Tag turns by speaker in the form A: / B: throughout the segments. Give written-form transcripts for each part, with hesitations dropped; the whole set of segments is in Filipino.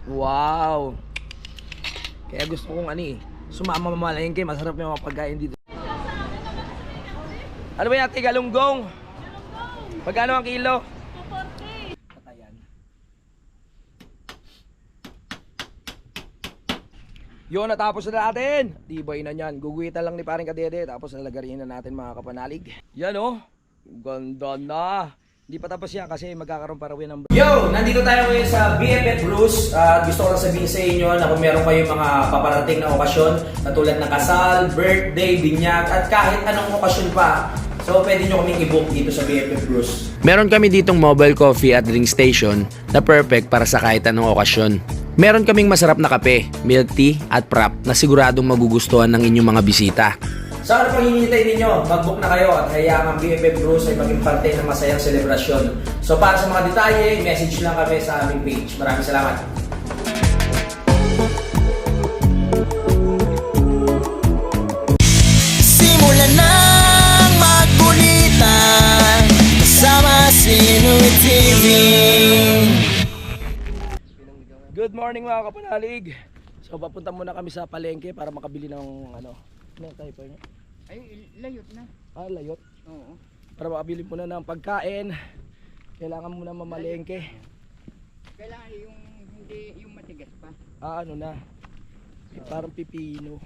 A: Wow. Kaya gusto kong sumama mamalengke. Masarap yung mga pagkain dito. Ano ba yan, galunggong? Pagkano ang kilo? 240. Patayan. Yun, natapos na natin. Tibay na yan. Guguhitan lang ni paring Kadede. Tapos nalagarin na natin mga kapanalig. Yan oh. Ganda na. Hindi pa tapos yan kasi magkakaroon pa rin ng... Yo! Nandito tayo ngayon sa BFF Bruce. At gusto ko lang sabihin sa inyo na kung meron kayong mga paparating na okasyon katulad ng kasal, birthday, binyag at kahit anong okasyon pa. So pwede nyo kaming i-book dito sa BFF Bruce. Meron kami ditong mobile coffee at drink station na perfect para sa kahit anong okasyon. Meron kaming masarap na kape, milk tea at prop na siguradong magugustuhan ng inyong mga bisita. Sa ano pang hinihintay ninyo, mag-book na kayo at hayaan ang BFF Bruce ay maging parte ng masayang selebrasyon. So para sa mga detalye, message lang kami sa aming page. Maraming salamat.
B: Simulan nang magkulitan kasama si Inuit TV.
A: Good morning mga kapanalig. So papunta muna kami sa palengke para makabili ng ano tayo pa niya?
C: Ay, layot na.
A: Ah, layot?
C: Oo.
A: Para makabili muna ng pagkain. Kailangan muna mamalengke.
C: Kailangan yung hindi yung matigas pa.
A: Ah, ano na? Parang pipino.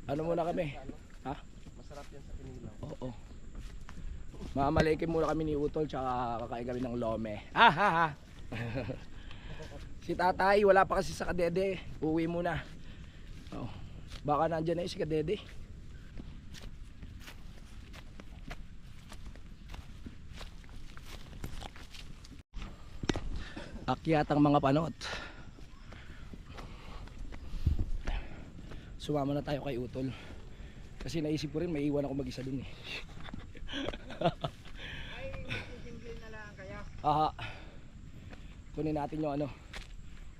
A: Ano muna kami? Ha?
D: Masarap yan sa kinilaw.
A: Oo. Mamalengke muna kami ni Utol tsaka kakain kami ng lome. Ha ha ha. Si tatay wala pa kasi sa Kadede. Uwi muna. Oh. Baka nandyan na si Kadede. Akyat ang mga panot. Sumama na tayo kay Utol. Kasi naisip ko rin may iwan ako mag-isa dun eh.
C: Ay, single na lang kaya.
A: Aha. Kunin natin yung ano.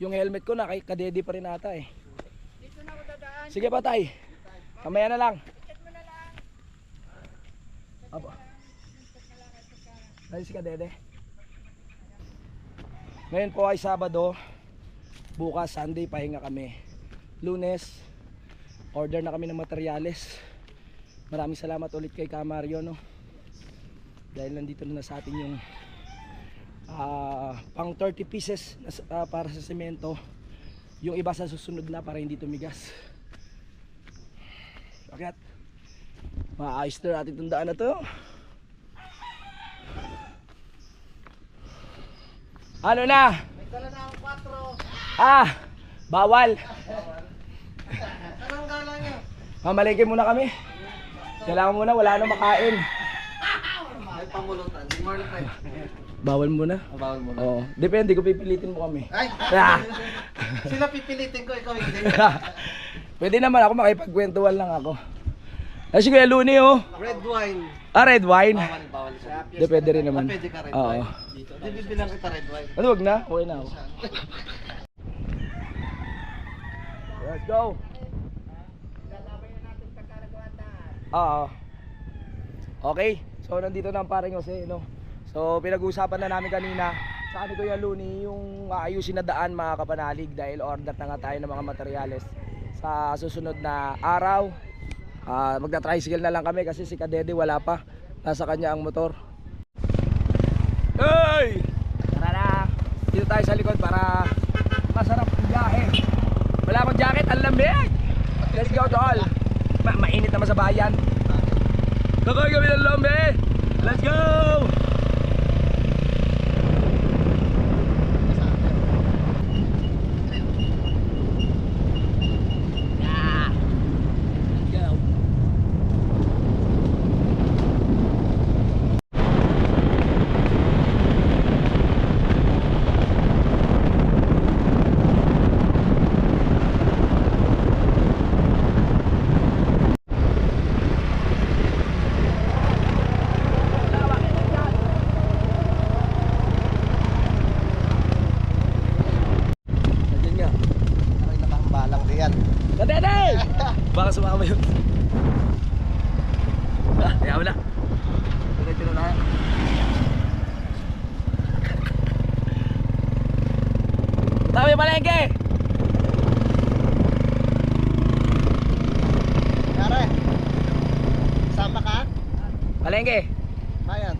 A: Yung helmet ko na kay Kadede pa rin ata eh.
C: Dito na ako dadaan.
A: Sige pa tay. Kamaya na lang.
C: Chat mo na lang.
A: Apo. Dahil si Kadede. Ngayon po ay Sabado. Bukas Sunday pahinga kami. Lunes order na kami ng materyales. Maraming salamat ulit kay Kamario no. Dahil nandito na sa atin yung pang 30 pieces para sa semento. Yung iba sa susunod na para hindi tumigas. Bakit? Maayos na natin itong daan na to. Ano na?
C: May dala na akong 4.
A: Ah! Bawal!
C: Anong gala niyo?
A: Mamalengke muna kami. Kailangan muna, wala na makain.
D: May pamulutan. Good morning, friend.
A: Bawal muna?
D: Bawal mo na.
A: Oo. Depende kung pipilitin mo kami.
D: Ay!
A: Ah!
D: Sila pipilitin ko, ikaw hindi.
A: Pwede naman ako, makipagkwentuhan lang ako. Ay, si Kuya Luni oh.
D: Red wine.
A: Ah, red wine.
D: Bawal siya.
A: Depende rin naman.
D: Pwede ka red
A: Oo.
D: wine. Dito. Di bibilang kita red wine.
A: Ano, wag na? Okay na ako. Let's go.
C: Lalabay na natin pagkaragawatan.
A: Oo. Okay. So, nandito na ang paring Jose, no? So, pinag-uusapan na namin kanina sa ni Kuya Luni yung aayusin na daan mga kapanalig dahil order na nga tayo ng mga materyales sa susunod na araw. Magta-tricycle na lang kami kasi si Kadede wala pa. Nasa kanya ang motor. Hey! Tara na. Dito tayo sa likod para masarap ang biyahe. Wala akong jacket, ang lamig. Let's go tol. Mainit naman sa bayan. Kakain kami ng lombe. Let's go! Yeah. Let's go. Nandiyan nga.
D: Aray, nakahambalang diyan.
A: Kadede! Baka sumama yun. Kaya wala. Diretso na tayo. Tabi palengke!
D: Yare. Sama ka?
A: Palengke!
D: Bayan.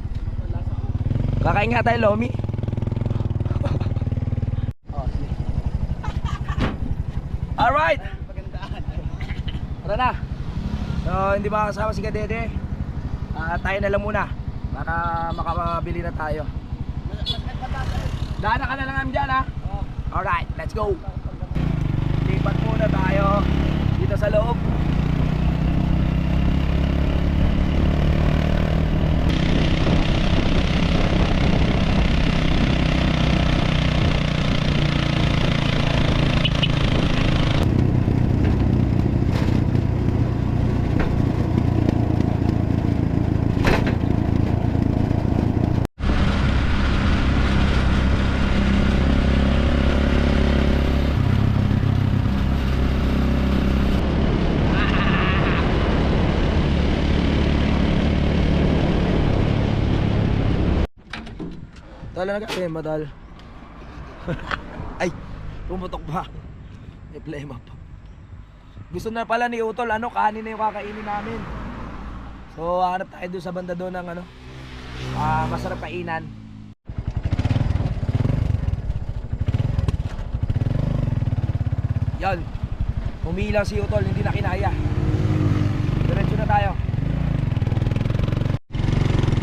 A: Kakain nga tayo, Lomi.
D: Oh, sige.
A: Alright! Tara na! So, hindi makakasama si Kadede. Tayo na lang muna para makabili na tayo. Daanan ka na lang namin dyan, ha? Alright, let's go! Lipat muna tayo dito sa loob. Tala na ka, madal. Ay, pumutok pa. May plema pa. Gusto na pala ni Utol, kanin na yung kakainin namin. So, hanap tayo doon sa banda doon ng masarap kainan. Yan. Umilang si Utol, hindi na kinaya. Diretso na tayo.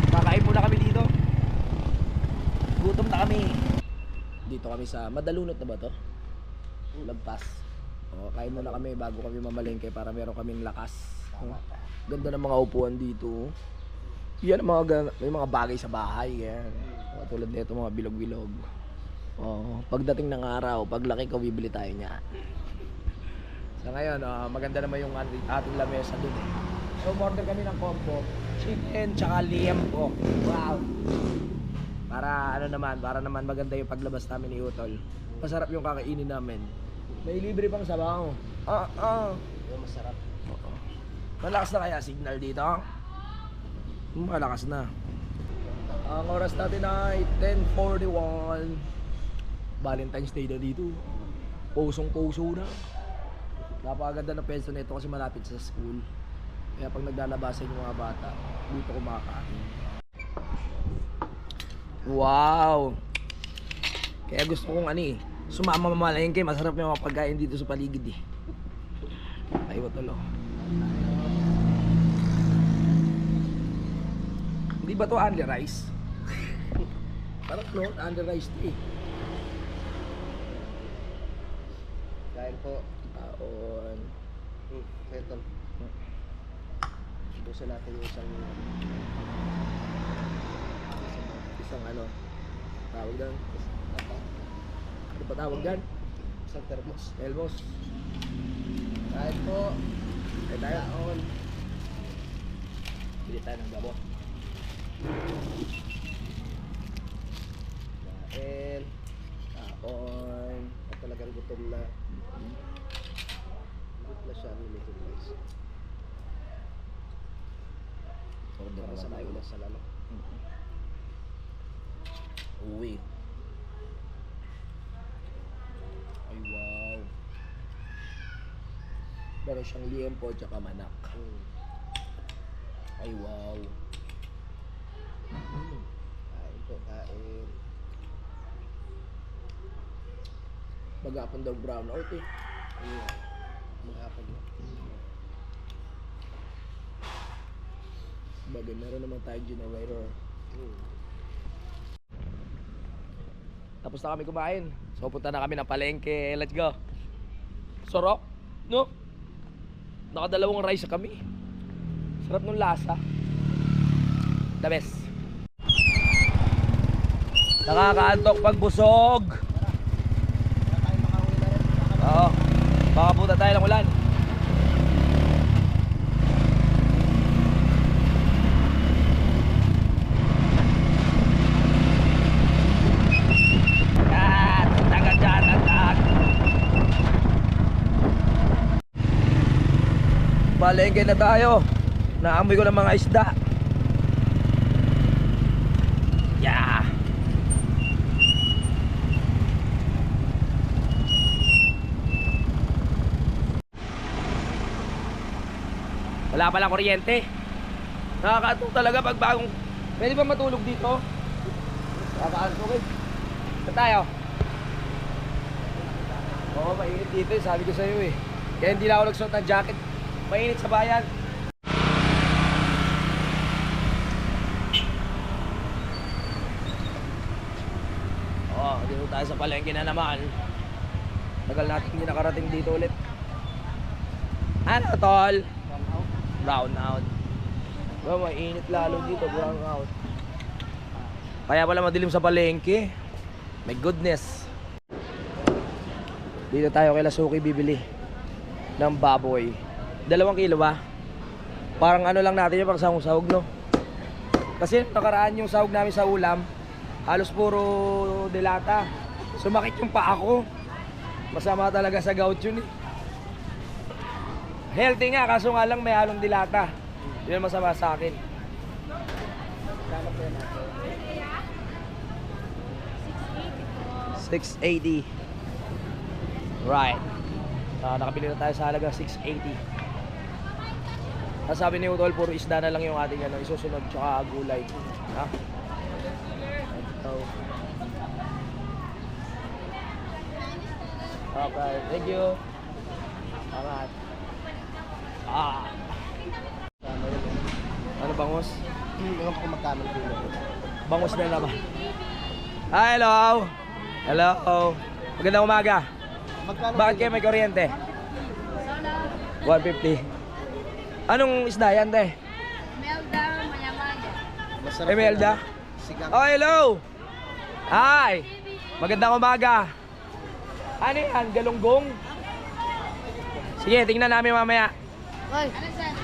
A: Kakain muna kami dito. Gutom na kami. Dito kami sa Madalunot na ba to? Lagpas. O, kain muna kami bago kami mamalengke para meron kaming lakas. Ganda ng mga upuan dito. Yan ang may mga bagay sa bahay. Yan. O, tulad nito mga bilog-bilog. O, pagdating ng araw, paglaki ko bibili tayo niyan. So ngayon, maganda naman yung ating lamesa dun eh. So order kami ng combo. Chicken tsaka liempo. Wow. Para para naman maganda yung paglabas namin ni Utol. Masarap yung kakainin namin. May libre pang sabaw.
D: Yung masarap.
A: Oo. Malakas na kaya signal dito? Malakas na. Ang oras natin ay 10:41. Valentine's Day na dito. Pusong-puso na. Napakaganda ng peso nito kasi malapit sa school. Kaya pag naglalabasan yung mga bata, dito kumakain. Wow! Kaya gusto kong sumama mamalengke. Masarap yung mga pagkain dito sa paligid eh. Ay, Utol. Hindi ba to only rice? Parang no, only rice to eh.
D: Kain po.
A: Taon.
D: Ito. Busan natin yung isang
A: tawag dyan. Ano pa tawag dyan?
D: isang termos.
A: Elmos.
D: Kain po.
A: Kaya tayo.
D: Taon.
A: Bili tayo ng gabo.
D: Kain.
A: Taon.
D: At talagang gutom na. Gutom na siya. Limited rice.
A: Order
D: Para
A: na
D: sa
A: tayo.
D: mga salamat.
A: Uwi. Ay wow. Meron siyang liempo at saka manak. Ay wow.
D: Kain po. Kain.
A: Magapon daw brown out eh.
D: Maghapon na.
A: Bagay, meron naman tayong generator. Tapos na kami kumain. So punta na kami ng palengke. Let's go. Sarap, no? Nakadalawang rice kami. Sarap ng lasa. The best. Nakakaantok pag busog. Oo. Baka puta tayo ng ulan. Palengke na tayo. Naamoy ko ng mga isda. Yeah. Wala palang kuryente. Nakakaantok talaga pag bagong... Pwede ba matulog dito? Nakakaantok eh. Saan tayo? Oo, mainit dito eh. Sabi ko sa'yo eh. Kaya hindi na ako nagsuot ng jacket. Mainit sa bayan. Oo, dito tayo sa palengke na naman. Tagal natin hindi nakarating dito ulit. Ano tol? Brown out. Oh, mainit lalo dito, brown out. Kaya pala madilim sa palengke. My goodness. Dito tayo kay Lasuki bibili ng baboy. 2 kilo ba? Parang ano lang natin yun, parang sahog-sahog no. Kasi nakaraan yung sahog namin sa ulam, halos puro delata. Sumakit yung paa ko. Masama talaga sa gout yun eh. Healthy nga, kaso nga lang may halong dilata. Yun ang masama sa akin. $680. Right. Nakabili na tayo sa halaga 680. Ang sabi ni Utol, puro isda na lang yung ating ano, isusunod, tsaka gulay. Ha? Ito. Okay, thank you. Alright. Ano bangus?
D: Ewan ko magkano kilo.
A: Bangus na naman. Hi, hello. Hello. Magandang umaga.
D: Magkano
A: Bakit kayo may kuryente? 150. Anong isda yan, te?
C: Melda, maya-maya.
D: Masarap
A: Emelda?
D: Sigang.
A: Oh, hello. Hi. Magandang umaga. Ano yan? Galunggong? Sige, tingnan namin mamaya.
C: Hoy, ano saan?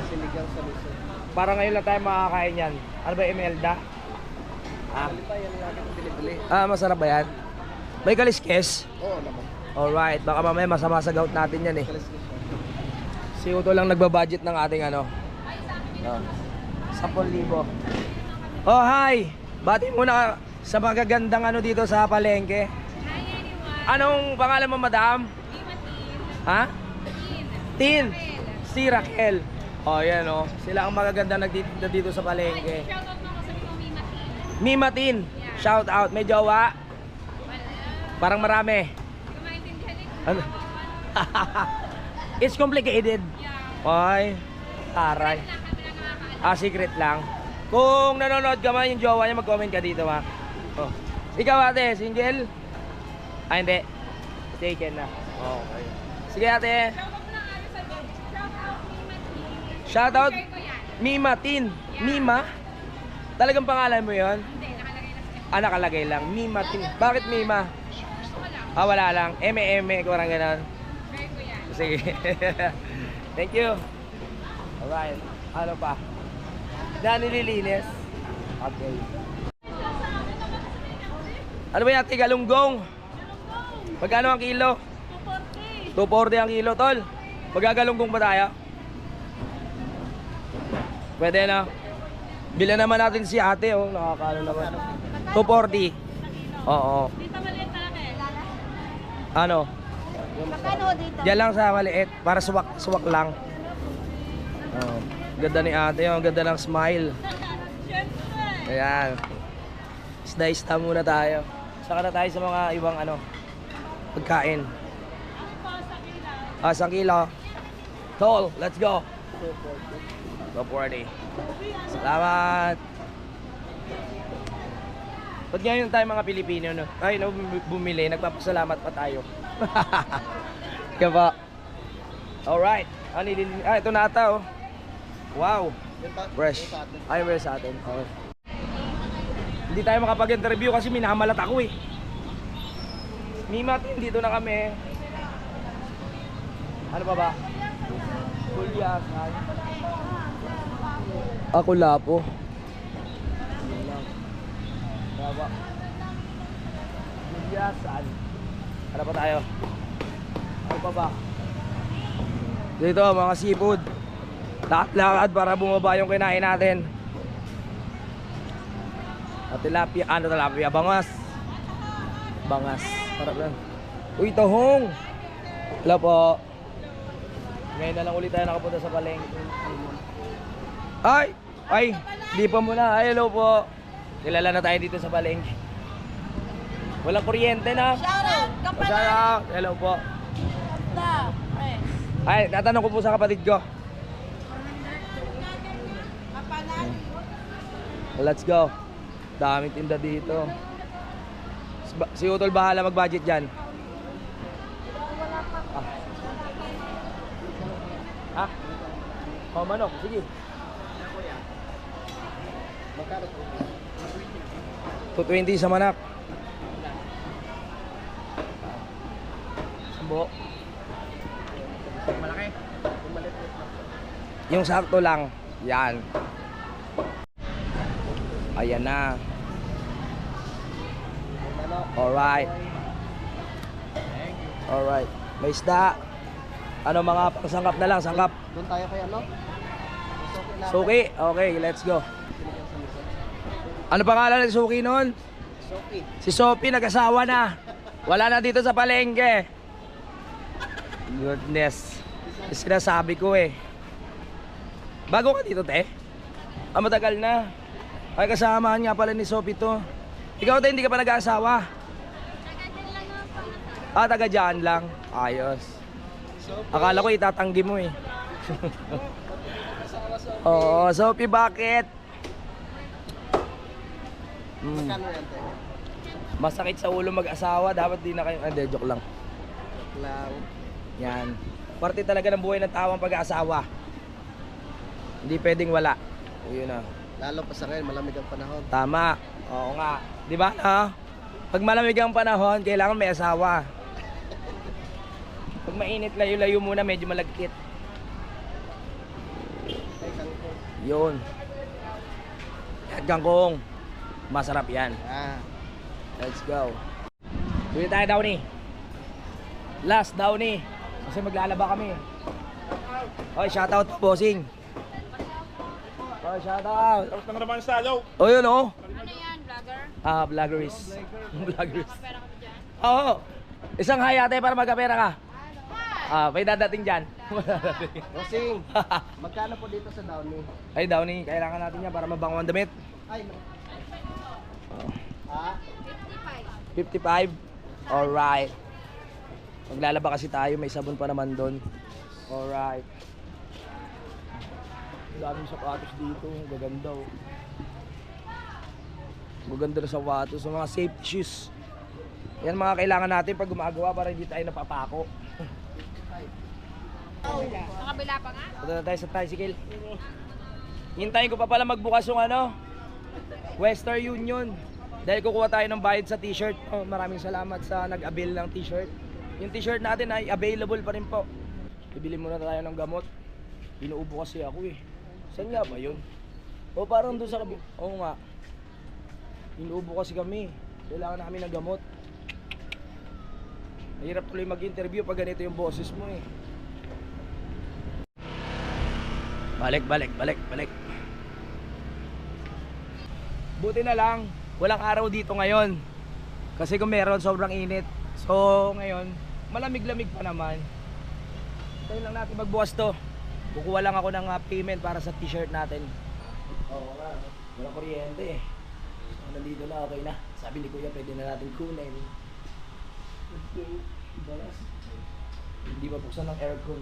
D: Sinigang sa miso.
A: Para ngayon lang tayo makakain yan. Ano ba, Emelda?
D: Ano pa yan lagi ng binibili?
A: Masarap ba yan? May kaliskes?
D: Oo naman.
A: Alright, baka mamaya masama sa gout natin yan eh.
D: Kalis ko siya.
A: Si Uto lang nagbabudget ng ating ano. 10,000. Oh, hi! Bati muna sa magagandang ano dito sa palengke. Anong pangalan mo, madam? Ha? Tin. Si Raquel. Oh, yan oh. Sila ang magaganda nagtitinda dito sa palengke. Mima Tin. Shout out. May jowa? Parang marami. Ano? It's complicated. Ay, taray. Secret lang. Kung nanonood ka man yung jowa niya, mag-comment ka dito ha. Oh. Ikaw ate, single? Hindi. Taken na. Okay. Sige ate. Shoutout. Mima Tin. Mima? Talagang pangalan mo yon? Nakalagay lang. Mima Tin. Bakit Mima? Wala lang. Eme, kurang ganon. Sige. Thank you. Alright. Ano pa? Na nililinis? Okay. Ano ba yan? Galunggong? Magkano ang kilo? 240 ang kilo, tol. Magagalunggong pa tayo? Pwede na. Bilan naman natin si ate, oh. Nakakano naman. 240. Oo.
C: Dito maliit na
A: Ano?
C: Magkano dito?
A: Diyan lang sa maliit. Para suwak lang. Oh. Ganda ni ate, oh. Ganda ng smile. Ayan. Isda-isda muna tayo. Saka na tayo sa mga ibang ano, pagkain. 1 kilo. Tol, let's go. 240. Salamat. Ba't ngayon tayo mga Pilipino, no? Ay, no, bumili. Nagpapasalamat pa tayo. Kaya ba? Alright. Ito na ata, oh. Wow. Fresh. Ay, fresh sa atin. Okay. Hindi tayo makapag-interview kasi minamalat ako eh. Mima Tin, dito na kami. Ano pa ba? Kulyasan. Ako lapo. Bravo. Kulyasan. Ano pa tayo? Ano pa ba? Dito mga seafood. Lakad-lakad para bumaba yung kinain natin. At tilapia, tilapia? Bangas. Bangas. Sarap lang. Uy, tahong. Hello po. Ngayon na lang ulit tayo nakapunta sa palengke. Ay, di pa muna. Ay, hello po. Kilala na tayo dito sa palengke. Walang kuryente na.
E: Shoutout!
A: Shout out. Hello po.
E: Basta!
A: Ay, tatanong ko po sa kapatid ko. Let's go. Daming tinda dito. Si Utol bahala mag-budget dyan. Ah. Oh, manok. Sige.
D: Magkano po?
A: 220 sa manak. Sambo.
C: Malaki.
A: Yung sakto lang. Yan. Ayan na. Alright. Alright. May isda. Ano mga pangsangkap na lang, sangkap.
D: Doon tayo kay ano? Suki.
A: Suki. Okay, let's go. Ano pangalan ni Suki noon?
D: Suki.
A: Si Sophie nag-asawa na. Wala na dito sa palengke. Goodness. Sinasabi ko eh. Bago ka dito, te? Matagal na. Ay, kasamahan nga pala ni Sophie to. Ikaw, te, hindi ka pa nag-aasawa? Taga dyan lang. Ayos. Akala ko itatanggi mo eh. Oo, Sophie, bakit?
D: Magkano yan, te?
A: Masakit sa ulo mag-asawa, dapat di na kayo... Hindi, joke lang.
D: Lang.
A: Yan. Parte talaga ng buhay ng tao ang pag-aasawa. Hindi pwedeng wala. Yun na.
D: Lalo pa sa ngayon, malamig ang panahon.
A: Tama. Oo nga. Di ba? No? Pag malamig ang panahon, kailangan may asawa. Pag mainit, layo-layo muna, medyo malagkit.
D: Ay, kangkong.
A: Yun. Yan, kangkong. Masarap yan.
D: Ah.
A: Let's go. Tuloy tayo, Downey. Last, Downey. Kasi maglalaba kami. Oy, shoutout po, bossing. Oy, shoutout.
F: Tapos nang naman sa alaw.
A: O yun, oh.
E: Ano yan, vlogger?
A: Vloggeries. Vloggeries.
E: Pera kami dyan.
A: Oo. Isang hi ate para magkapera ka. May dadating dyan.
D: Bossing, magkano po dito sa Downey?
A: Ay, Downey, kailangan natin yan para mabango ang damit.
D: Ay, no. Ha?
E: 55.
A: 55. Alright. Maglalaba kasi tayo, may sabon pa naman doon. Alright. Daming sapatos dito, gaganda oh. Maganda na sapatos, sa mga safety shoes. Yan mga kailangan natin pag gumagawa para hindi tayo napapako.
E: Sa kabila pa nga?
A: Punta na tayo sa tricycle. Hintayin ko pa pala magbukas yung ano, Western Union. Dahil kukuha tayo ng bayad sa t-shirt. Oh, maraming salamat sa nag-avail ng t-shirt. Yung t-shirt natin ay available pa rin po. Bibili muna tayo ng gamot. Inuubo kasi ako eh. Saan nga ba yun? O parang doon sa kabila. Oo nga. Inuubo kasi kami. Kailangan namin ng gamot. Mahirap tuloy mag-interview pag ganito yung boses mo eh. Balik. Buti na lang, walang araw dito ngayon. Kasi kung meron, sobrang init. So, ngayon, malamig-lamig pa naman. Tayo lang natin magbukas to. Kukuha lang ako ng payment para sa t-shirt natin. Oo nga, walang kuryente eh. So, nandito na, okay na. Sabi ni Kuya, pwede na natin kunin. Hindi pa buksan ng aircon.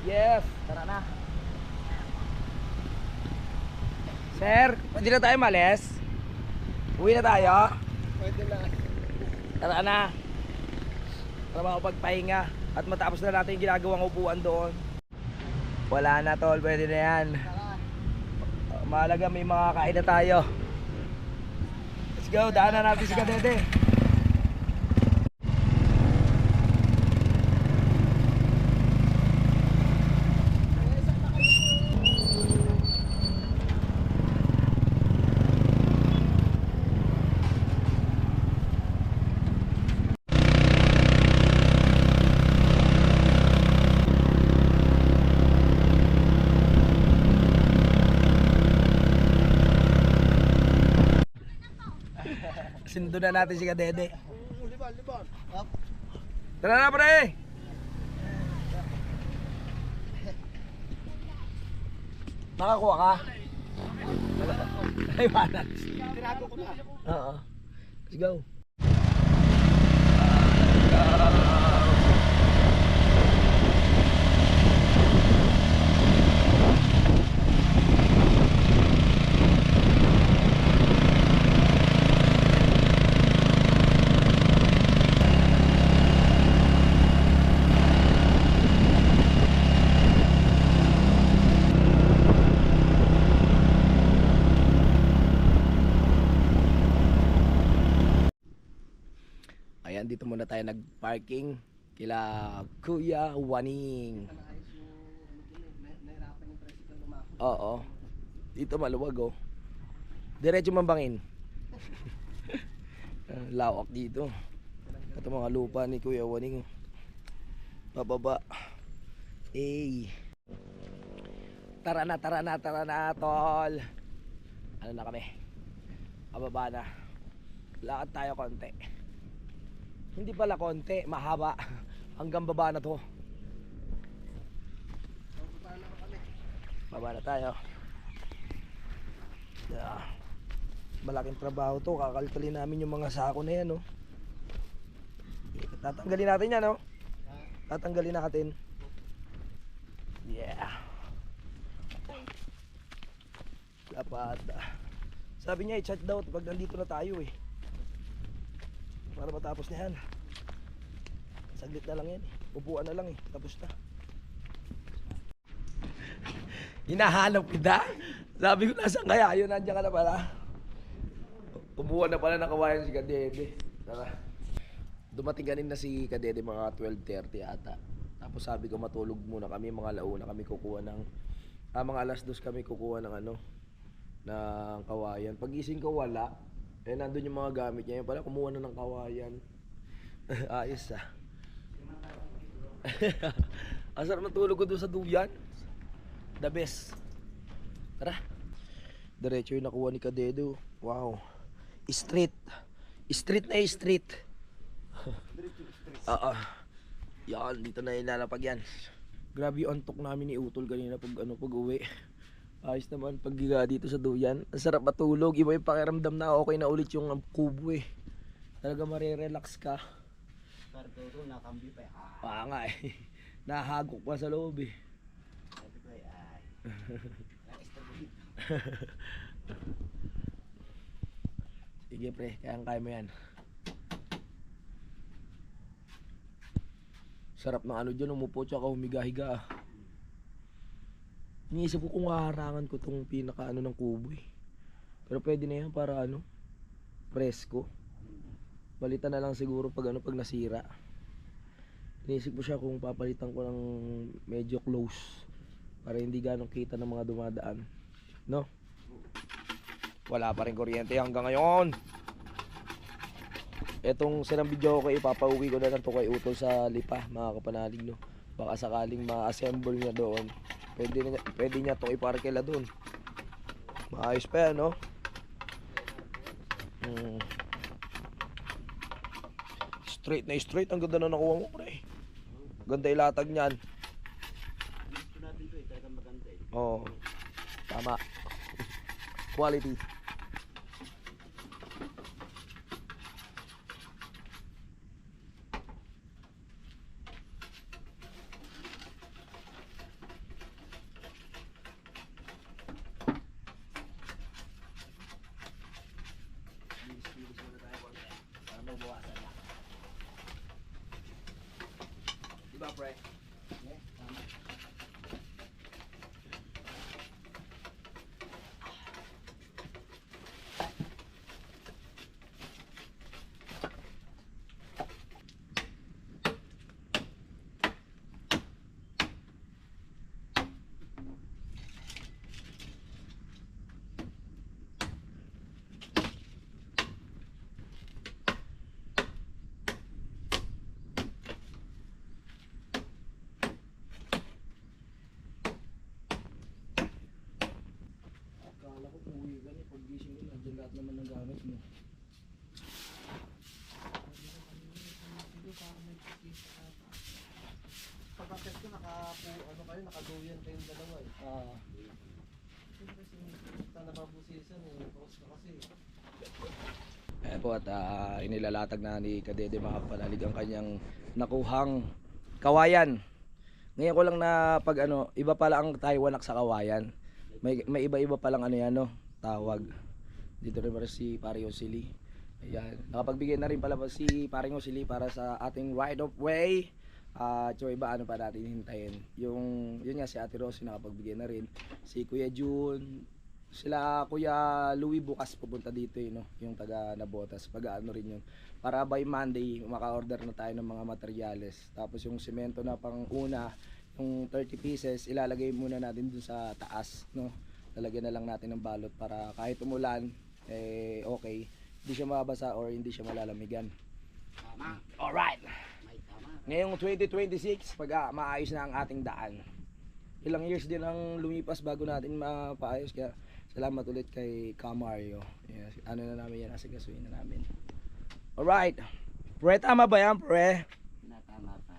A: Yes, tara na. Sir, pwede na tayo malis? Uwi na tayo?
D: Pwede na.
A: Tara na. Para makapagpahinga at matapos na natin yung ginagawang upuan doon. Wala na tol, pwede na yan. Mahalaga may makakain na tayo. Let's go, daanan natin si Kadede. Sindo na natin si Kadede.
D: Up.
A: Tara na, pre! Nakakuha ka? Ay, wala.
D: Tirago ko na.
A: Oo. Let's go. Ayan, dito muna tayo nag-parking kila Kuya Waning. Oo. Dito maluwag oh. Diretso mambangin. Lawak dito. Ito mga lupa ni Kuya Waning. Pababa. Eh. Tara na, tol. Ano na kami? Pababa na. Lakad tayo konti. Hindi pala konti, mahaba. Hanggang baba na to. Baba na tayo. Yeah. Malaking trabaho to. Kakalkalin namin yung mga sako na yan, no? Tatanggalin natin yan, no? Tatanggalin natin. Yeah. Dapat. Sabi niya, i-chat daw pag nandito na tayo, eh. Para matapos na yan. Saglit na lang yan eh. Upuan na lang eh. Tapos na. Hinahanap kita. Sabi ko nasaan kaya. Ayun, nandiyan ka na pala. Upuan na pala nakawayan si Kadede. Tara. Dumating ganin na si Kadede mga 12:30 ata. Tapos sabi ko matulog muna kami. Mga launa kami kukuha ng mga alas 2 kami kukuha ng ano ng kawayan. Pagising ko wala. Eh, nandun yung mga gamit niya. Yung pala, kumuha na ng kawayan. Ayos ah. Asar matulog ko doon sa duyan. The best. Tara. Diretso yung nakuha ni Kadedo. Wow. Street. Street na yung street. Oo. Yan, dito na ilalapag yan. Grabe yung antok namin ni Utol kanina pag uwi. Ayos naman paggiga dito sa duyan. Ang sarap matulog. Iba yung pakiramdam na okay na ulit yung kubo eh. Talaga marirelax ka.
D: Pero doon, nakambi pa yan.
A: Nga eh. Nahagok pa sa loob eh.
D: Sabi ko ay,
A: Sige pre, kaya mo yan. Sarap ng ano dyan, umupo tsaka humiga-higa. Iniisip ko kung haharangan ko tong pinaka ano ng kubo eh. Pero pwede na yan para ano, presko. Balitan na lang siguro pag ano, pag nasira. Iniisip ko siya kung papalitan ko ng medyo close para hindi ganong kita ng mga dumadaan. No? Wala pa rin kuryente hanggang ngayon. Etong sinang video ko ipapauwi ko na lang to kay Utol sa Lipa, mga kapanalig no. Baka sakaling ma-assemble niya doon. Pwede niya itong iparkela doon. Maayos pa yan, no? Straight na straight. Ang ganda na nakuha mo, pre. Ganda ilatag niyan.
D: gusto natin ito eh, talagang maganda eh.
A: Oo. Tama. Quality. Diba, pre? Akala ko uwi ka niya. Pag gising mo, nandiyan lahat naman ng gamit mo.
D: yan kayong dalawa eh. Siyempre si Tanababu season eh. Tapos na kasi.
A: Ayan po at inilalatag na ni Kadede mga kapanalig ang kanyang nakuhang kawayan. Ngayon ko lang na pag ano, iba pala ang Taiwan sa kawayan. May iba-iba palang ano yan no, tawag. Dito rin para si Paring Osili. Ayan, nakapagbigay na rin pala si Paring Osili para sa ating right of way. So iba ano pa natin hintayin. Yun nga si Ate Rosie nakapagbigay na rin. Si Kuya June, sila Kuya Louie bukas pupunta dito no, yung taga Nabotas. Pag ano rin yun. Para by Monday maka-order na tayo ng mga materyales. Tapos yung semento na pang una, yung 30 pieces ilalagay muna natin dun sa taas no. Lalagyan na lang natin ng balot para kahit umulan eh okay, hindi siya mabasa or hindi siya malalamigan.
C: Tama.
A: Alright.
C: May tama.
A: Ngayong 2026 pag maayos na ang ating daan. Ilang years din ang lumipas bago natin mapaayos, kaya salamat ulit kay Kamario. Yes, ano na namin yan, asigasuin na namin. Alright. Pre, tama ba yan, pre?
C: Natama pa.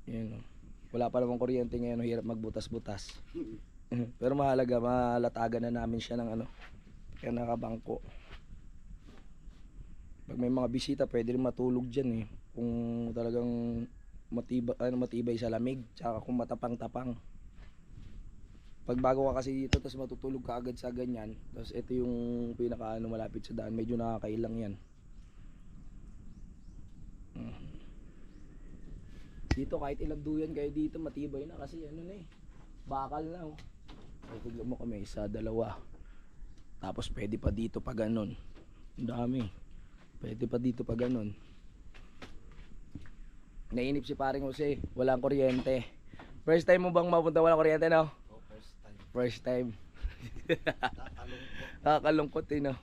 A: Yan, wala pa namang kuryente ngayon, hirap magbutas-butas. Pero mahalaga, malatagan na namin siya ng ano, kaya nakabangko. Pag may mga bisita, pwede rin matulog dyan eh. Kung talagang matibay sa lamig, tsaka kung matapang-tapang. Pag bago ka kasi dito, tapos matutulog ka agad sa ganyan, tapos ito yung pinaka malapit sa daan, medyo nakakailang yan. Dito kahit ilang duyan kayo dito, matibay na kasi ano na eh, bakal na oh. Ay, tignan mo kami, isa, dalawa. Tapos pwede pa dito pa ganon. Ang dami. Pwede pa dito pa ganon. Nainip si Paring Jose, walang kuryente. First time mo bang mapunta walang kuryente, no?
D: Oh, first time.
A: First time.
D: Kakalungkot.
A: Nakakalungkot eh, no?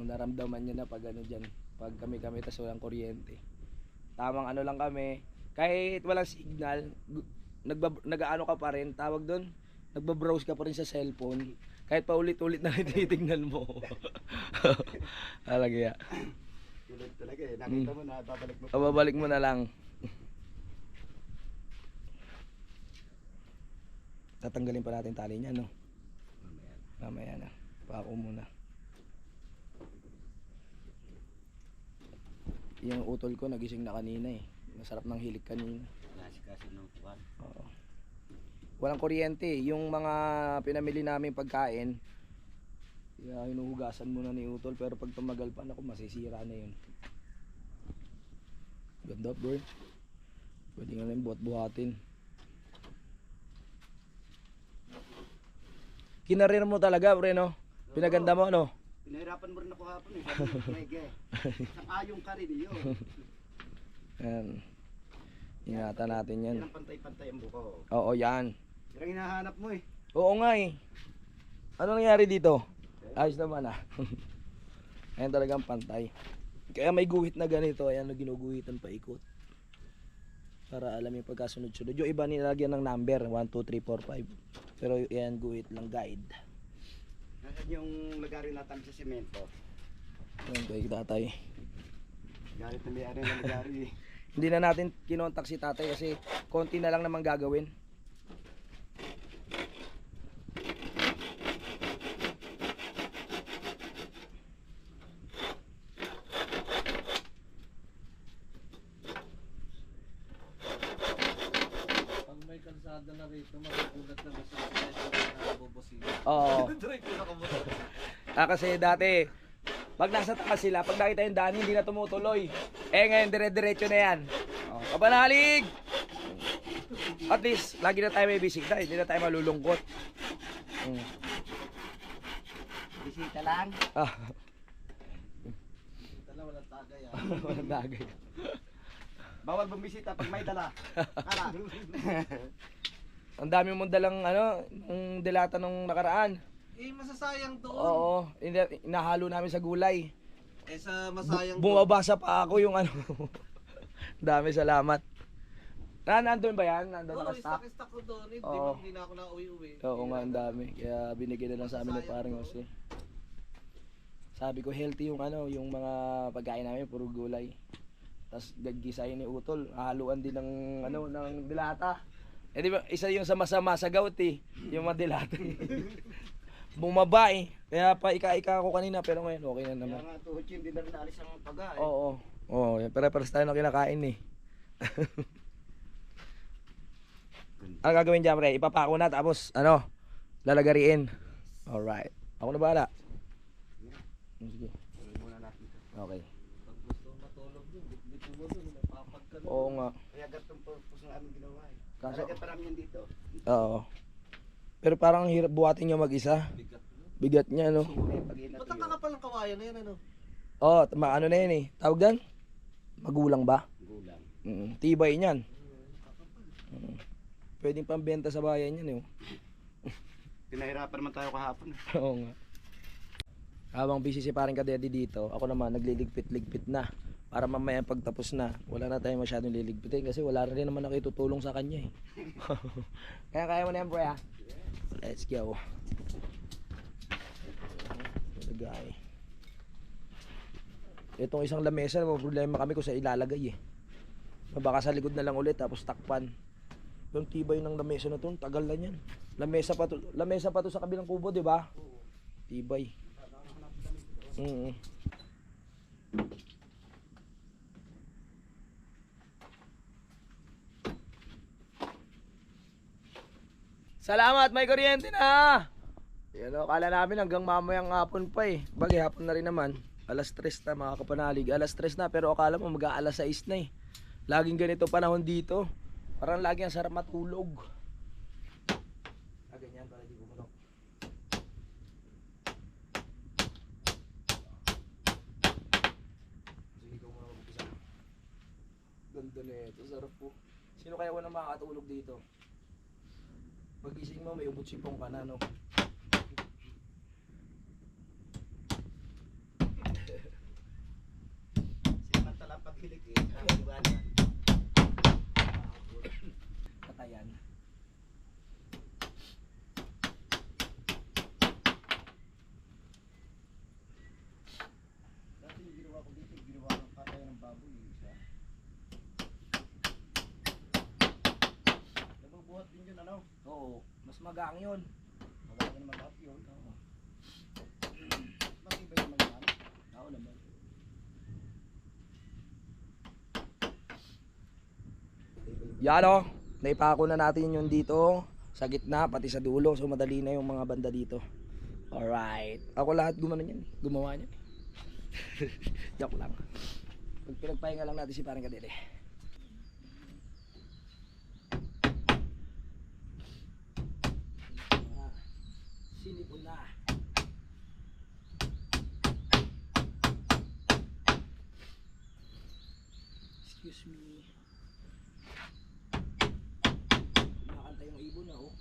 A: Naramdaman niya na pag ano dyan, pag kami tas walang kuryente. Tamang ano lang kami, kahit walang signal, nag-ano ka pa rin, tawag doon, nagbabrowse ka pa rin sa cellphone, kahit paulit-ulit na titignan mo. Talaga ya.
C: Tulad talaga eh. Nakita mo na, babalik mo.
A: Babalik mo na lang. Tatanggalin pa natin tali niya, no? Mamaya na. Pako muna. Yung utol ko nagising na kanina eh. Masarap ng hilik kanina.
C: Kasi ng tuwan.
A: Oo. Walang kuryente. Yung mga pinamili namin pagkain, hinuhugasan muna ni utol. Pero pag tumagal pa, naku, masisira na yun. Ganda bro. Pwede nga lang buhat-buhatin. Kinarir mo talaga bro, no? Pinaganda mo, no?
C: Pinahirapan mo rin ako hapon eh. Sabi ko, Mege. Isang ayong ka rin yun.
A: Yan. Ingatan natin yan.
C: Yan ang pantay-pantay ang buko.
A: Oo, yan.
C: Yan ang hinahanap mo eh.
A: Oo nga eh. Ano nangyari dito? Ayos naman ah. Ayan talagang pantay. Kaya may guhit na ganito. Ayan, ginuguhitan pa ikot. Para alam yung pagkasunod-sunod. Yung iba nilagyan ng number. 1, 2, 3, 4, 5. Pero yan, guhit lang guide.
C: Nasaan yung lagari natin sa semento?
A: Ayan kay tatay.
C: Galit na may-ari ng lagari eh.
A: Hindi na natin kinontak si tatay kasi konti na lang naman gagawin.
D: Pag may kalsada na rito, magugulat na basta sa bubusina.
A: Oo.
D: Direct na nakamotor.
A: Kasi dati, pag nasa taas sila, pag nakita yung daan, hindi na tumutuloy. Eh ngayon, dire-diretso na yan. Kapanalig! At least, lagi na tayo may bisita, hindi na tayo malulungkot.
C: Bisita lang.
A: Ah,
D: Dala walang tagay ah.
A: walang bagay.
C: Bawal bumisita pag may dala. Kala.
A: Ang dami mong dalang, ano, yung delata nung nakaraan.
D: Eh, masasayang doon.
A: Oo, inahalo namin sa gulay.
D: Eh, sa masayang doon.
A: Bumabasa pa ako yung ano. Dami salamat. Nandun ba yan? Nandun
D: Oo,
A: naka-stock?
D: stock ko doon. Hindi
A: Oo.
D: hindi na ako na uwi-uwi.
A: Oo nga, ang dami. Kaya binigyan na lang sa amin ng parang Jose. Sabi ko healthy yung ano, yung mga pagkain namin, puro gulay. Tapos gaggisahin ni Utol, haluan din ng ano ng dilata. Eh di ba isa yung sa masama sa gout eh, yung madilata. Bumaba eh. Kaya pa ika-ika ako kanina pero ngayon okay na naman.
C: Kaya nga tuhod yun, hindi na rin naalis ang paga eh.
A: Oo. Oo, yan pare-pares tayo na kinakain eh. Ang gagawin dyan, pre, ipapako na tapos ano, lalagariin. Alright. Ako na bahala. Sige. Okay.
D: Pag gusto matulog yun, bitbit mo dun, napapag ka
A: Oo nga.
C: Kaya gatong purpose ng aming ginawa eh.
A: Kaso-
C: Talaga parang yan dito.
A: Oo. Pero parang hirap buhatin nyo mag-isa. Bigat niya, no?
C: Kaya pag inat
D: Ba't ang kakapal ng kawayan na yan, ano?
A: Oo, ano na yun eh. Tawag dan? Magulang ba?
C: gulang.
A: Tibay niyan. Pwedeng pambenta sa bayan yan eh.
C: Pinahirapan naman tayo kahapon eh.
A: Oo nga. Habang busy si paring kadedi dito, ako naman nagliligpit-ligpit na. Para mamaya pagtapos na, wala na tayong masyadong liligpitin kasi wala rin naman nakitutulong sa kanya eh. Kaya mo na yan, bro, ha? Let's go. Lagay. Itong isang lamesa, problema kami kung sa ilalagay eh. Baka sa likod na lang ulit tapos takpan. Yung tibay ng lamesa na to, tagal na yan. Lamesa pa to sa kabilang kubo, di ba? Tibay. Salamat, may kuryente na! Yan o, kala namin hanggang mamayang hapon pa eh. Bagay, hapon na rin naman. Alas 3 na mga kapanalig. Alas 3 na pero akala mo mag-aalas 6 na eh. Laging ganito panahon dito. Parang lagi ang sarap matulog. Ganyan para di bumutok. Sige ko muna mag-isa. Ganda na ito, sarap po. Sino kaya unang makakatulog dito? Pagising mo may ubot-sipong ka na, no?
C: Sinamantala paghilig eh. Ang iwanan.
A: Katayan.
C: Dati yung ginawa ko dito, ginawa ng katayan ng baboy. Isa. Nabubuhat din yun ano?
A: Oo, mas magang yun.
C: Magawa naman lahat yun. Matibay naman yan.
A: Oo naman. Yan o, naipako na natin yung dito sa gitna, pati sa dulo. So madali na yung mga banda dito. Alright. Ako lahat gumawa niyan. Joke lang. Pinagpahinga lang natin si parang kadede. Sinipon na. Excuse me. Nakakanta yung ibon na oh.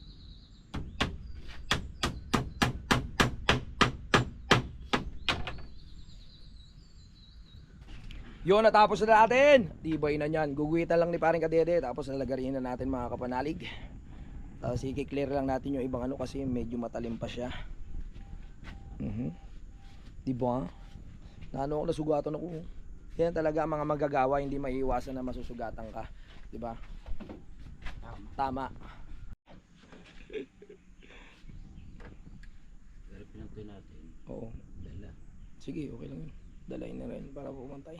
A: Yun, natapos na natin. Tibay na yan. Guguhitan lang ni paring kadede. Tapos lalagarin na natin mga kapanalig. Tapos i-clear lang natin yung ibang ano kasi medyo matalim pa siya. Diba? Naano ako, nasugatan ako. Yan talaga ang mga magagawa, hindi maiiwasan na masusugatan ka. Diba? Tama.
C: Pero pinagpin natin.
A: Oo.
C: Dala.
A: Sige, okay lang yun. Dalayin na rin para pumantay.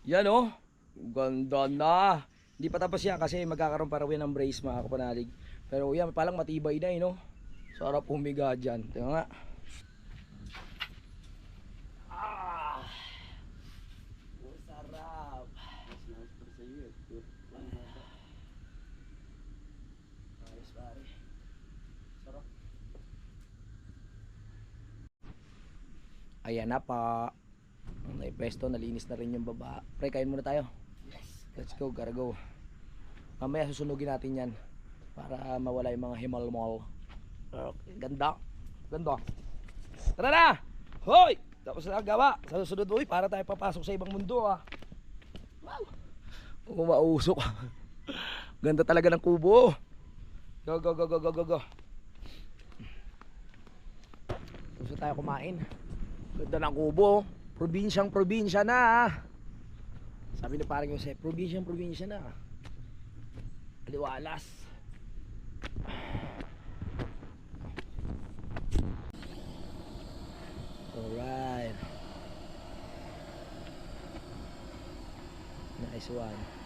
A: Yan oh. Ganda na. Hindi pa tapos yan kasi magkakaroon pa raw yan ng brace mga kapanalig. Pero yan palang matibay na no. Sarap humiga dyan. Tingnan nga. Ah. Sarap. Ayos pare. Sarap. Ayan na pa. May pwesto, nalinis na rin yung baba. Pre, kain muna tayo. Let's go, gotta go. Mamaya susunugin natin yan para mawala yung mga himalmal. Okay, ganda. Ganda. Tara na! Hoy! Tapos na ang gawa. Sa susunod, uy, para tayo papasok sa ibang mundo ah. Wow! Mausok. Ganda talaga ng kubo. Go, go, go, go, go, go, go. Gusto tayo kumain. Ganda ng kubo. Probinsya na. Sabi ni parang Jose, probinsya na. Aliwalas. Alright. Nice one.